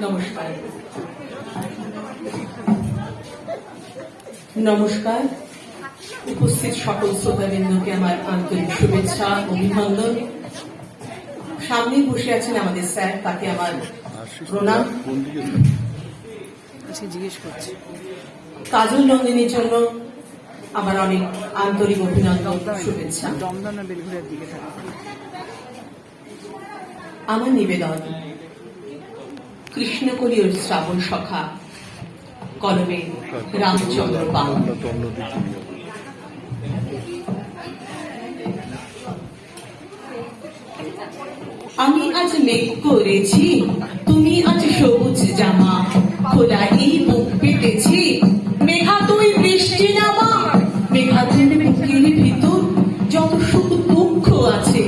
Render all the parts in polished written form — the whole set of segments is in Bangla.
নমস্কার। নমস্কার, উপস্থিত সকল শ্রোতাবৃন্দকে আমার আন্তরিক শুভেচ্ছা, অভিনন্দন। সামনে বসে আছেন আমাদের স্যার, তাকে আমার প্রণাম। জিজ্ঞেস করছি কাজল নন্দিনীর জন্য আমার অনেক আন্তরিক অভিনন্দন, শুভেচ্ছা। আমার নিবেদন কৃষ্ণকলি ও শ্রাবণ সখা, কলমে রামচন্দ্র পাল। আমি আজ মেঘ করেছি, তুমি আজ সবুজ জামা, খোলা এই বুক পেতেছি, মেঘা তুই বৃষ্টি নামা। মেঘা তুই বুকের ভিতর যত সুখ দুঃখ আছে,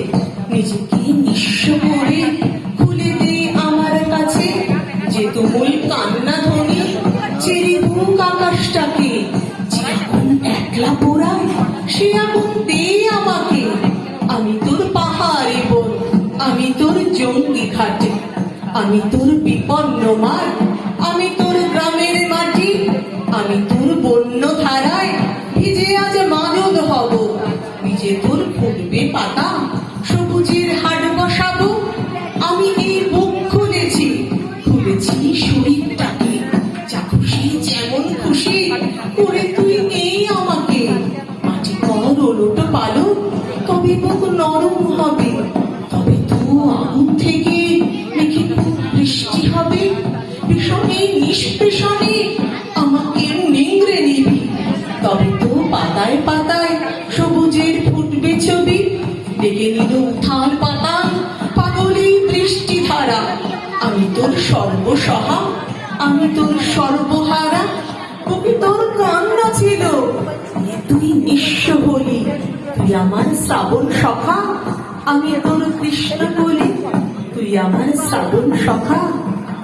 নিজেকে নিঃস্ব করে খুলে দে আমার কাছে। যে তুমুল কান্না ধ্বনি চেরি বুক আকাশটাকে, যে আগুন একলা পোড়ায় সে আগুন দে আমাকে। আমি তোর পাহাড়ি বোন, আমি তোর জঙ্গি ঘাটে, আমি তোর বিপন্ন মাঠ, আমি তোর গ্রামের মাটি, আমি তোর বন্য ধারায় ভিজে আজ মাদল হব। ভিজে তোর ফুটবে পাতা, সবুজের হাট বসাবো। আমি এই বুক খুলেছি, খুলেছি শরীরটাকে, যা খুশি যেমন খুশি করে তুই এই আমাকে। মাটি কর ওলট পালো, তবে বুক নরম হবে, তবে তো আগুন থেকে মেঘে বৃষ্টি হবে। বিষণে নিষ্পেষণে আমাকে নিংড়ে নিবি, তবে তো পাতায় পাতায় সবুজের ফুটবে ছবি। ডেকে নিল উত্থান পাতাল পাগলি বৃষ্টি ধারা। আমি তোর সর্বসহা, আমি তোর সর্বহারা। বুকে তোর কান্না ছিল, তুই নিঃস্ব হলি। তুই আমার শ্রাবণ সখা, আমি তোর কৃষ্ণ বলি। তুই আমার শ্রাবণ সখা,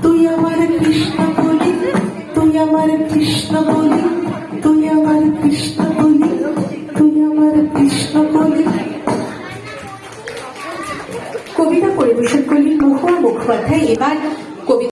তুই আমার কৃষ্ণ বলি। তুই আমার কৃষ্ণ বলি, তুই আমার কৃষ্ণ বলি, তুই আমার কৃষ্ণ বলি। কবিতা পরিবেশন করলেন মহুয়া মুখোপাধ্যায়। এবার কবিতা